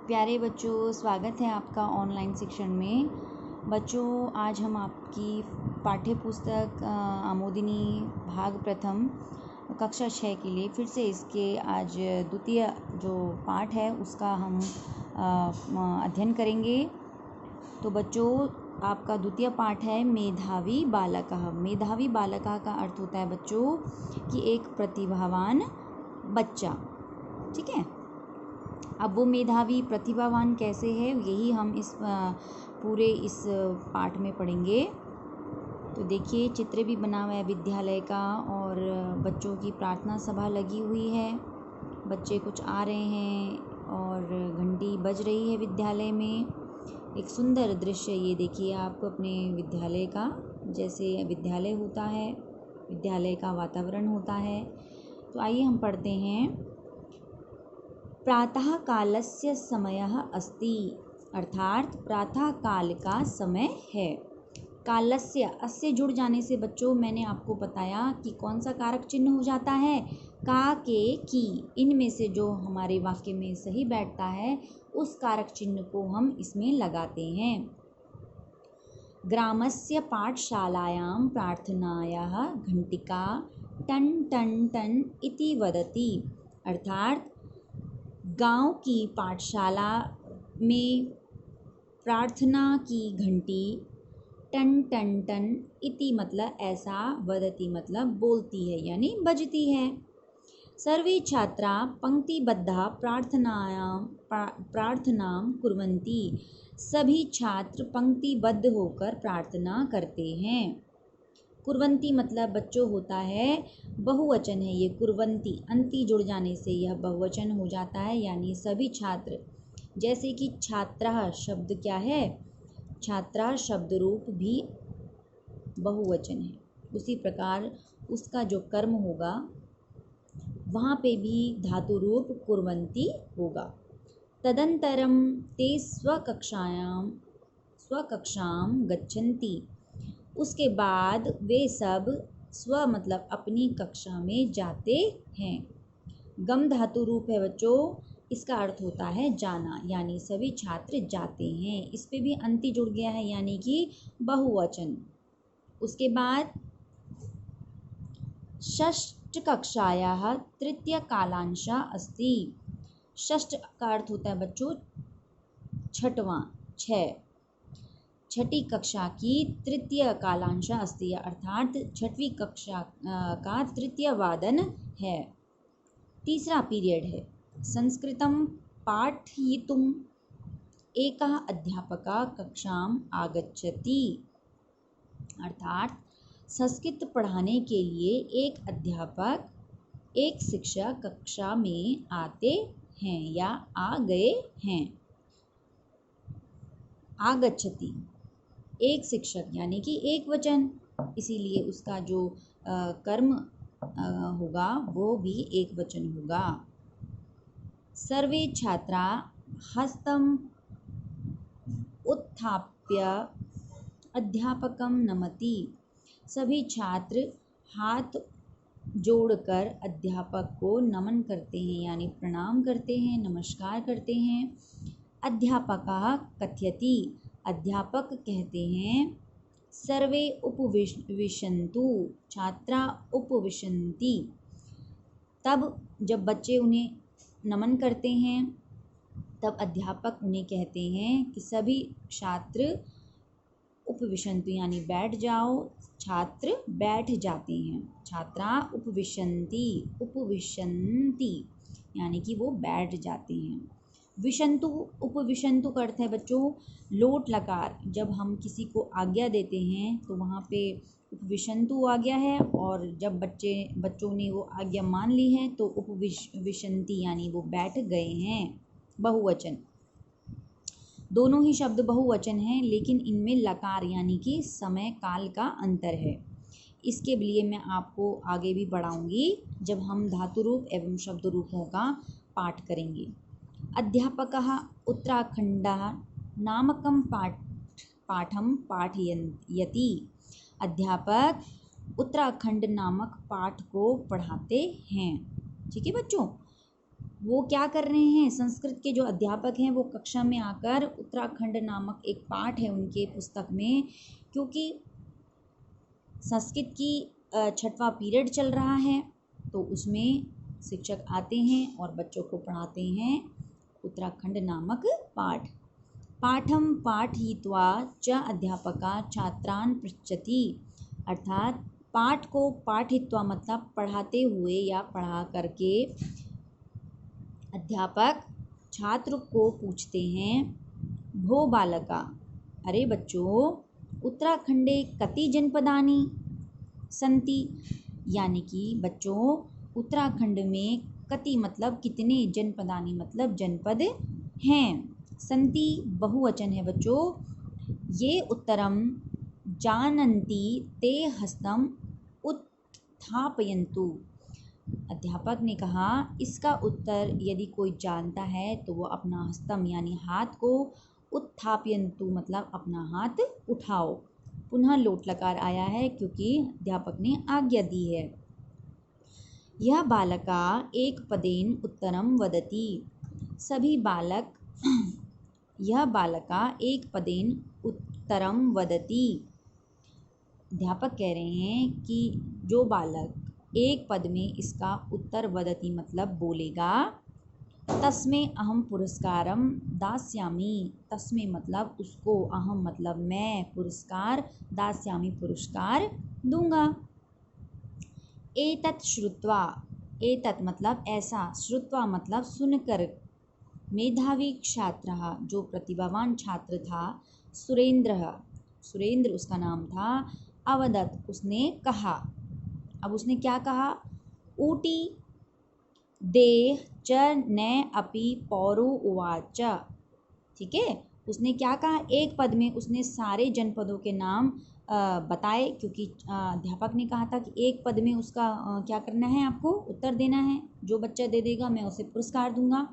प्यारे बच्चों, स्वागत है आपका ऑनलाइन शिक्षण में। बच्चों, आज हम आपकी पाठ्य पुस्तक आमोदिनी भाग प्रथम कक्षा 6 के लिए फिर से इसके आज द्वितीय जो पाठ है उसका हम अध्ययन करेंगे। तो बच्चों, आपका द्वितीय पाठ है मेधावी बालकः। मेधावी बालकः का अर्थ होता है बच्चों कि एक प्रतिभावान बच्चा। ठीक है। अब वो मेधावी प्रतिभावान कैसे है, यही हम इस पूरे इस पाठ में पढ़ेंगे। तो देखिए, चित्र भी बना हुआ है विद्यालय का और बच्चों की प्रार्थना सभा लगी हुई है। बच्चे कुछ आ रहे हैं और घंटी बज रही है विद्यालय में। एक सुंदर दृश्य ये देखिए आप अपने विद्यालय का, जैसे विद्यालय होता है, विद्यालय का वातावरण होता है। तो आइए हम पढ़ते हैं। प्रातः कालस्य समयः अस्ति, अर्थात प्रातः काल का समय है। कालस्य, अस्य जुड़ जाने से बच्चों मैंने आपको बताया कि कौन सा कारक चिन्ह हो जाता है, का, के, की। इनमें से जो हमारे वाक्य में सही बैठता है उस कारक चिन्ह को हम इसमें लगाते हैं। ग्रामस्य पाठशालायां प्रार्थनायाः घंटिका टन टन टन इति वदति, अर्थात गांव की पाठशाला में प्रार्थना की घंटी टन टन टन इति मतलब ऐसा, वदति मतलब बोलती है यानी बजती है। सर्वे छात्रा पंक्तिबद्धा प्रार्थनां कुर्वन्ति, सभी छात्र पंक्तिबद्ध होकर प्रार्थना करते हैं। कुर्वन्ति मतलब बच्चों होता है बहुवचन है ये कुर्वन्ति, अंति जुड़ जाने से यह बहुवचन हो जाता है यानी सभी छात्र। जैसे कि छात्रा शब्द क्या है, छात्रा शब्द रूप भी बहुवचन है, उसी प्रकार उसका जो कर्म होगा वहाँ पे भी धातु रूप कुर्वन्ति होगा। तदंतरम ते स्वकक्षां गच्छन्ति, उसके बाद वे सब स्व मतलब अपनी कक्षा में जाते हैं। गम धातु रूप है बच्चों, इसका अर्थ होता है जाना, यानी सभी छात्र जाते हैं। इस पे भी अंति जुड़ गया है यानी कि बहुवचन। उसके बाद षष्ठ कक्षायाः तृतीय कालांशः अस्ति। षष्ठ का अर्थ होता है बच्चों छठवां, छठी कक्षा की तृतीय कालांश अस्ति, अर्थात छठवीं कक्षा का तृतीय वादन है। तीसरा पीरियड है। संस्कृतं पाठयितुम् एकः अध्यापकः कक्षाम् आगच्छति, अर्थात संस्कृत पढ़ाने के लिए एक अध्यापक, एक शिक्षक कक्षा में आते हैं या आ गए हैं। आगच्छति एक शिक्षक यानी कि एक वचन, इसीलिए उसका जो कर्म होगा वो भी एक वचन होगा। सर्वे छात्रा हस्तम उत्थाप्य अध्यापकं नमति, सभी छात्र हाथ जोड़कर अध्यापक को नमन करते हैं यानी प्रणाम करते हैं, नमस्कार करते हैं। अध्यापकः कथयति, अध्यापक कहते हैं। सर्वे उपविशन्तु, छात्रा उपविशन्ति, तब जब बच्चे उन्हें नमन करते हैं तब अध्यापक उन्हें कहते हैं कि सभी छात्र उपविशन्तु यानी बैठ जाओ, छात्र बैठ जाते हैं। छात्रा उपविशन्ति, उपविशन्ति यानी कि वो बैठ जाते हैं। विशन्तु, उपविशन्तु का अर्थ है बच्चों लोट लकार, जब हम किसी को आज्ञा देते हैं तो वहाँ पे उपविशन्तु आज्ञा है, और जब बच्चों ने वो आज्ञा मान ली है तो उपविशन्ति यानी वो बैठ गए हैं। बहुवचन, दोनों ही शब्द बहुवचन हैं, लेकिन इनमें लकार यानी कि समय काल का अंतर है। इसके लिए मैं आपको आगे भी बढ़ाऊंगी जब हम धातु रूप एवं शब्द रूपों का पाठ करेंगे। अध्यापकः उत्तराखण्डः नामकं पाठं पाठयति, अध्यापक उत्तराखंड नामक पाठ को पढ़ाते हैं। ठीक है बच्चों। वो क्या कर रहे हैं, संस्कृत के जो अध्यापक हैं वो कक्षा में आकर उत्तराखंड नामक एक पाठ है उनके पुस्तक में, क्योंकि संस्कृत की छठवां पीरियड चल रहा है तो उसमें शिक्षक आते हैं और बच्चों को पढ़ाते हैं उत्तराखंड नामक पाठ। पाठम पाठयित्वा च अध्यापका छात्रान् पृच्छति, अर्थात पाठ को पाठयित्वा मतलब पढ़ाते हुए या पढ़ा करके अध्यापक छात्र को पूछते हैं, भो बालका, अरे बच्चों, उत्तराखंडे कति जनपदानि संति, यानी कि बच्चों उत्तराखंड में कति मतलब कितने, जनपदानि मतलब जनपद हैं, संति बहुवचन है बच्चों। ये उत्तरम जानन्ति ते हस्तम उत्थापयन्तु, अध्यापक ने कहा इसका उत्तर यदि कोई जानता है तो वो अपना हस्तम यानी हाथ को, उत्थापयन्तु मतलब अपना हाथ उठाओ। पुनः लोट लकार आया है क्योंकि अध्यापक ने आज्ञा दी है। यह बालका एक पदेन उत्तरम वदति, सभी बालक यह बालका एक पदेन उत्तरम वदति, अध्यापक कह रहे हैं कि जो बालक एक पद में इसका उत्तर वदति मतलब बोलेगा, तस्मै अहम पुरस्कारम दास्यामि, तस्मै मतलब उसको, अहम मतलब मैं, पुरस्कार दास्यामि पुरस्कार दूंगा। एतत् श्रुत्वा, एतत् मतलब ऐसा, श्रुत्वा मतलब सुनकर, मेधावी छात्रः जो प्रतिभावान छात्र था, सुरेंद्र, सुरेंद्र उसका नाम था, अवदत् उसने कहा, अब उसने क्या कहा, ऊटी देह च न अपि पौरु उवाच, ठीक है, उसने क्या कहा, एक पद में उसने सारे जनपदों के नाम बताए, क्योंकि अध्यापक ने कहा था कि एक पद में उसका क्या करना है, आपको उत्तर देना है, जो बच्चा दे देगा मैं उसे पुरस्कार दूंगा।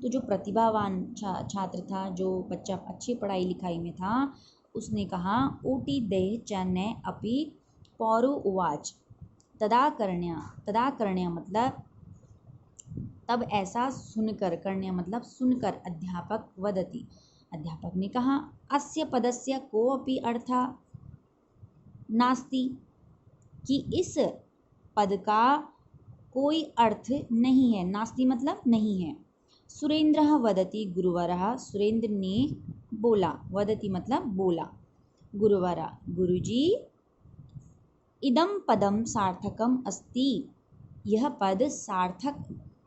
तो जो प्रतिभावान छात्र था, जो बच्चा अच्छी पढ़ाई लिखाई में था, उसने कहा ऊटी देह च न अपि पौरु उवाच, तदा करण्या मतलब तब ऐसा सुनकर, करण्या मतलब सुनकर, अध्यापक वदति, अध्यापक ने कहा, अस्य पदस्य कोऽपि अर्थः नास्ति, कि इस पद का कोई अर्थ नहीं है, नास्ति मतलब नहीं है। सुरेंद्रः वदति गुरुवरः, सुरेंद्र ने बोला, वदति मतलब बोला, गुरुवरः गुरुजी, इदम पदम सार्थकम अस्ति, यह पद सार्थक,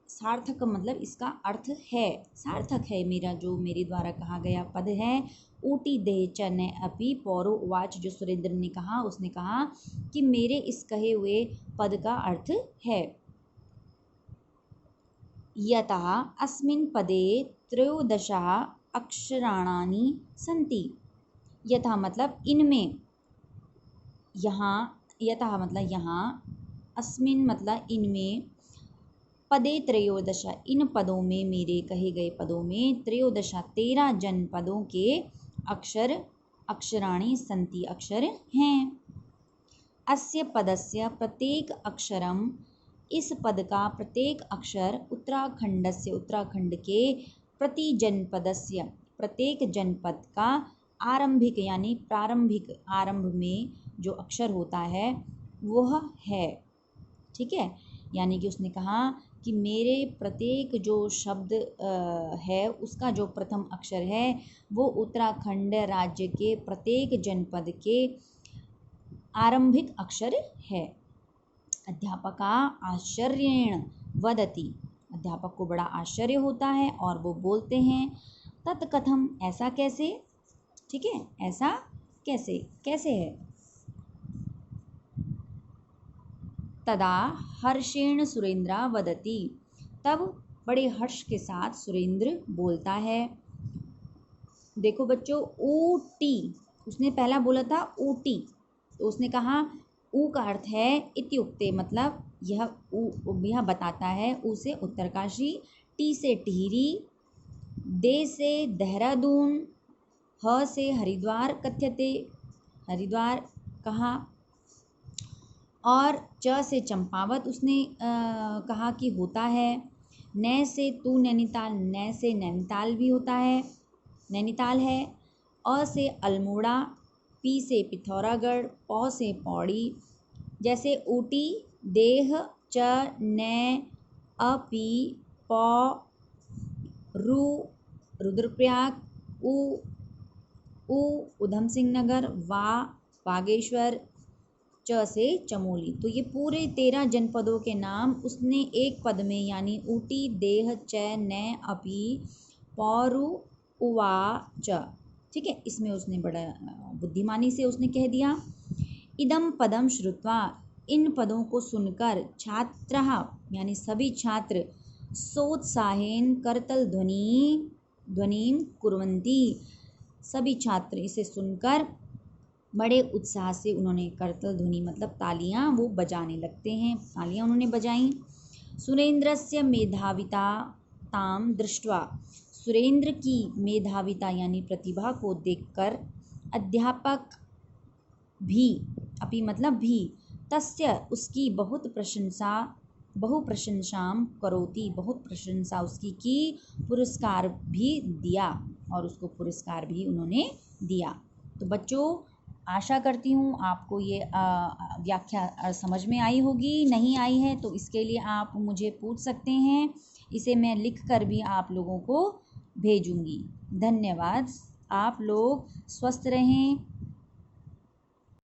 सार्थक मतलब इसका अर्थ है, सार्थक है मेरा जो मेरे द्वारा कहा गया पद है। ऊटी देह च न अपि पौरो उवाच, जो सुरेंद्र ने कहा, उसने कहा कि मेरे इस कहे हुए पद का अर्थ है। यतः अस्मिन् पदे त्रयोदशः अक्षराणि सन्ति, यथा मतलब इनमें, यहाँ, यथा मतलब यहाँ, अस्मिन् मतलब इनमें, पदे त्रयोदश इन पदों में, मेरे कहे गए पदों में, त्रयोदश 13 जनपदों के अक्षर, अक्षराणि सन्ति अक्षर हैं। अस्य पदस्य प्रत्येक अक्षरम, इस पद का प्रत्येक अक्षर, उत्तराखंडस्य उत्तराखंड के, प्रति जनपदस्य प्रत्येक जनपद का, आरंभिक यानी प्रारंभिक, आरंभ में जो अक्षर होता है वह है, ठीक है, यानी कि उसने कहा कि मेरे प्रत्येक जो शब्द है उसका जो प्रथम अक्षर है वो उत्तराखंड राज्य के प्रत्येक जनपद के आरंभिक अक्षर है। अध्यापका आश्चर्येण वदति, अध्यापक को बड़ा आश्चर्य होता है और वो बोलते हैं, तत्कथम ऐसा कैसे, ठीक है, ऐसा कैसे, कैसे है। तदा हर्षेण सुरेंद्र वदति, तब बड़े हर्ष के साथ सुरेंद्र बोलता है। देखो बच्चों, ऊटी, उसने पहला बोला था ऊटी, तो उसने कहा ऊ का अर्थ है इत्युक्ते, मतलब यह बताता है, ऊ से उत्तरकाशी, टी से टिहरी, दे से देहरादून, ह से हरिद्वार कथ्यते, हरिद्वार कहा, और च से चंपावत उसने कहा कि होता है, न से तू नैनीताल, न से नैनीताल भी होता है, नैनीताल है। अ से अल्मोड़ा, पी से पिथौरागढ़, पौ से पौड़ी। जैसे ऊटी, देह, च, न, अपी, पौ, रू, रुद्रप्रयाग, उ, उधम सिंह नगर, वा, बागेश्वर, च से चमोली। तो ये पूरे 13 जनपदों के नाम उसने एक पद में यानी ऊटी, देह, च, न, अपी, पौरु, उवा, च, ठीक है, इसमें उसने बड़ा बुद्धिमानी से उसने कह दिया। इदम पदम श्रुत्वा, इन पदों को सुनकर, छात्रः यानी सभी छात्र, सोत्साहेन करतल ध्वनिं कुर्वन्ति, सभी छात्र इसे सुनकर बड़े उत्साह से उन्होंने करतल ध्वनि मतलब तालियां वो बजाने लगते हैं, तालियां उन्होंने बजाई। सुरेंद्रस्य मेधाविता ताम दृष्ट्वा, सुरेंद्र की मेधाविता यानी प्रतिभा को देखकर, अध्यापक भी, अपि मतलब भी, तस्य उसकी बहुत प्रशंसाम करोति, बहुत प्रशंसा उसकी की, पुरस्कार भी दिया, और उसको पुरस्कार भी उन्होंने दिया। तो बच्चों, आशा करती हूँ आपको ये व्याख्या समझ में आई होगी। नहीं आई है तो इसके लिए आप मुझे पूछ सकते हैं, इसे मैं लिख कर भी आप लोगों को भेजूंगी। धन्यवाद। आप लोग स्वस्थ रहें,